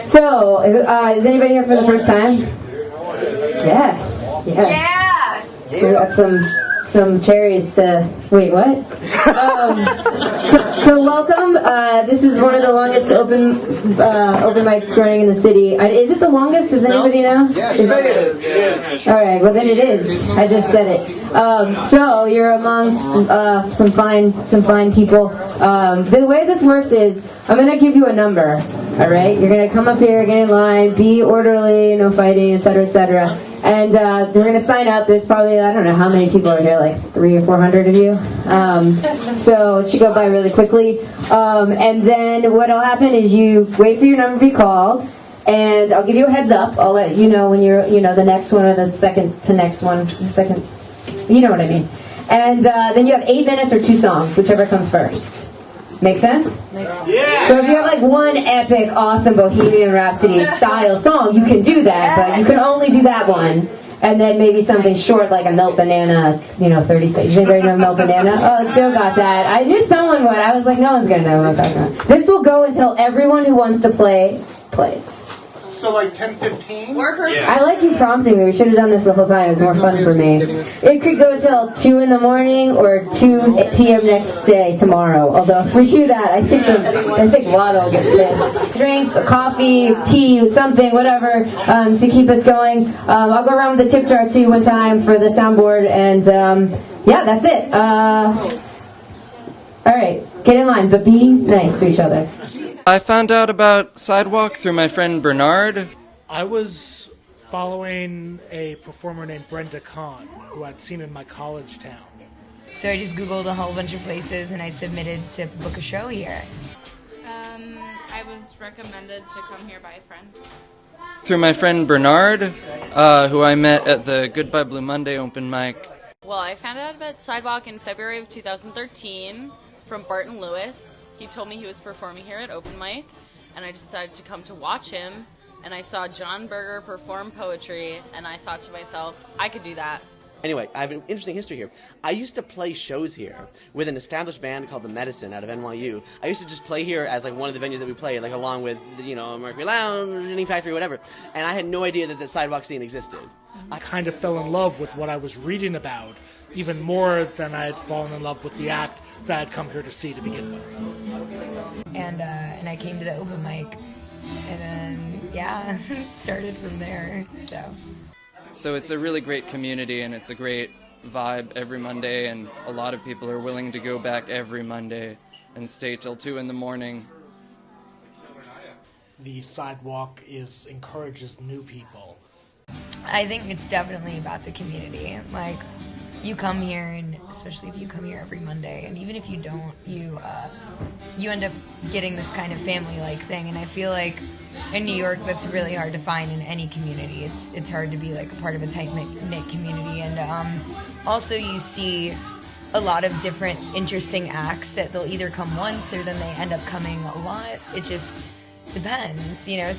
So, is anybody here for the first time? Yes. Yeah. We got some cherries to. Wait, what? So welcome. This is one of the longest open mics running in the city. Is it the longest? Does anybody know? Yes, it is. Yes. All right. Well, then it is. I just said it. So you're amongst some fine people. The way this works is I'm gonna give you a number. All right. You're gonna come up here, get in line, be orderly, no fighting, etc., etc. And we're going to sign up. There's probably, I don't know how many people are here, like 300 or 400 of you. So it should go by really quickly. And then what will happen is you wait for your number to be called, and I'll give you a heads up. I'll let you know when you're, the next one or the second to next one. The second, you know what I mean. And then you have 8 minutes or 2 songs, whichever comes first. Make sense? Yeah. So if you have like one epic, awesome Bohemian Rhapsody style song, you can do that, but you can only do that one. And then maybe something short like a Melt Banana, 30 seconds. Does anybody know Melt Banana? Oh, Joe got that. I knew someone would. I was like, no one's going to know what I'm talking about. This will go until everyone who wants to play, plays. So like 10:15? Yeah. I like you prompting me. We should have done this the whole time. It was more fun for me. It could go till 2 in the morning or 2 p.m. next day, tomorrow. Although if we do that, I think Lotto will get pissed. Drink, coffee, tea, something, whatever, to keep us going. I'll go around with the tip jar too one time for the soundboard, and yeah, that's it. All right, get in line, but be nice to each other. I found out about Sidewalk through my friend Bernard. I was following a performer named Brenda Kahn, who I'd seen in my college town. So I just Googled a whole bunch of places and I submitted to book a show here. I was recommended to come here by a friend. Through my friend Bernard, who I met at the Goodbye Blue Monday open mic. Well, I found out about Sidewalk in February of 2013 from Barton Lewis. He told me he was performing here at open mic, and I decided to come to watch him, and I saw John Berger perform poetry, and I thought to myself, I could do that. Anyway, I have an interesting history here. I used to play shows here with an established band called The Medicine out of NYU. I used to just play here as like one of the venues that we played, like along with, Mercury Lounge, Knitting Factory, whatever. And I had no idea that the sidewalk scene existed. I kind of fell in love with what I was reading about, even more than I had fallen in love with the act that I had come here to see to begin with. And I came to the open mic, and then, yeah, it started from there, So it's a really great community, and it's a great vibe every Monday, and a lot of people are willing to go back every Monday and stay till 2 in the morning. The sidewalk encourages new people. I think it's definitely about the community. Like, you come here, and especially if you come here every Monday, and even if you don't, you end up getting this kind of family-like thing. And I feel like in New York, that's really hard to find in any community. It's hard to be like a part of a tight-knit community. And also you see a lot of different interesting acts that they'll either come once or then they end up coming a lot. It just depends,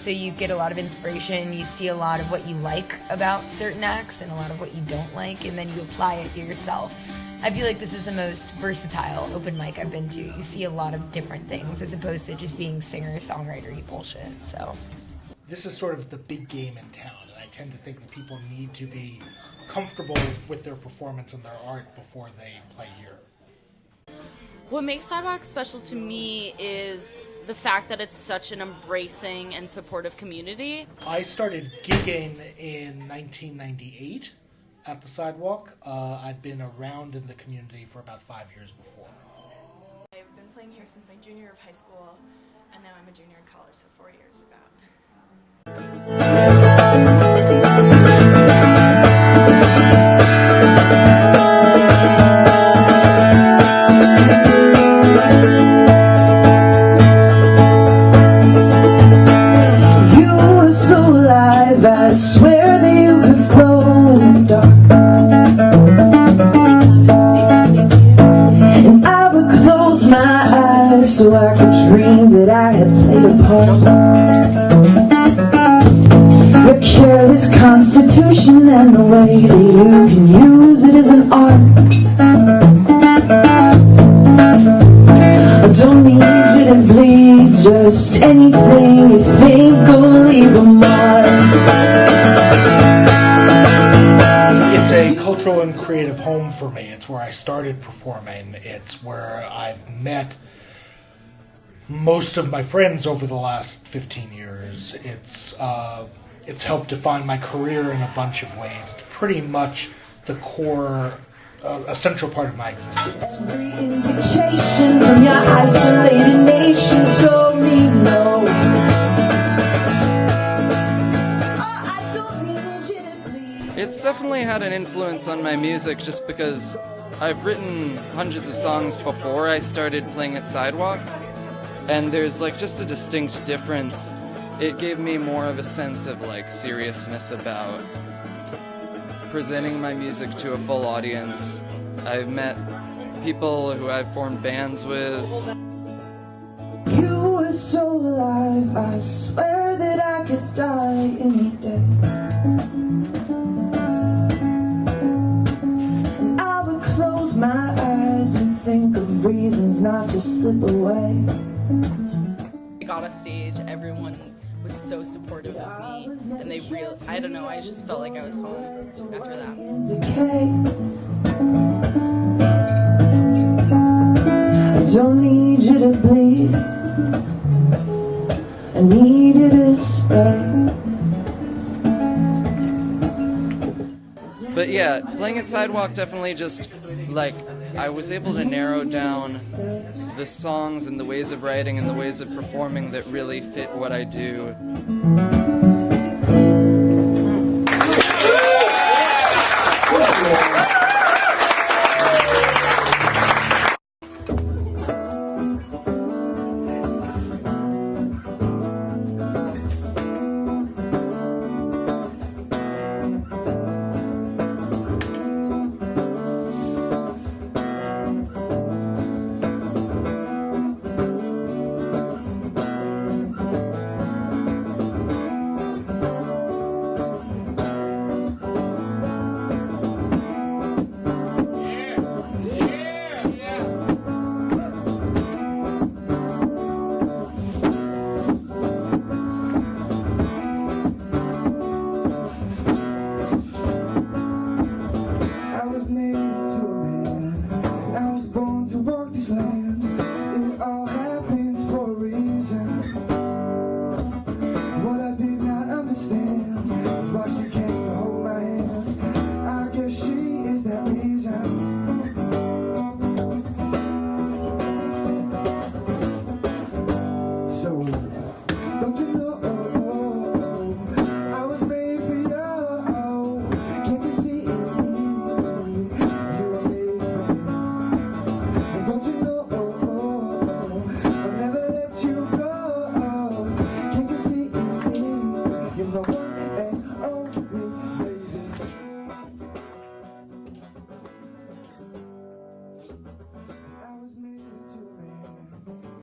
so you get a lot of inspiration, you see a lot of what you like about certain acts and a lot of what you don't like, and then you apply it to yourself. I feel like this is the most versatile open mic I've been to. You see a lot of different things as opposed to just being singer-songwriter-y bullshit, so. This is sort of the big game in town, and I tend to think that people need to be comfortable with their performance and their art before they play here. What makes Sidewalk special to me is the fact that it's such an embracing and supportive community. I started gigging in 1998 at the Sidewalk. I'd been around in the community for about 5 years before. I've been playing here since my junior year of high school, and now I'm a junior in college, so 4 years about. I swear that you could glow in the dark, and I would close my eyes so I could dream that I had played a part. Your careless constitution and the way that you can use it as an art. I don't need you to bleed, just anything you think cultural and creative home for me. It's where I started performing. It's where I've met most of my friends over the last 15 years. It's helped define my career in a bunch of ways. It's pretty much the core, a central part of my existence. Every indication from your isolated nation told me no. I don't need you to bleed. It's definitely had an influence on my music just because I've written hundreds of songs before I started playing at Sidewalk, and there's like just a distinct difference. It gave me more of a sense of like seriousness about presenting my music to a full audience. I've met people who I've formed bands with. You were so alive, I swear that I could die any day. And I would close my eyes and think of reasons not to slip away. I got off stage, everyone was so supportive of me, and they really, I don't know, I just felt like I was home after that. I don't need you to bleed, I need you to stay. But yeah, playing at Sidewalk definitely just, like, I was able to narrow down the songs and the ways of writing and the ways of performing that really fit what I do.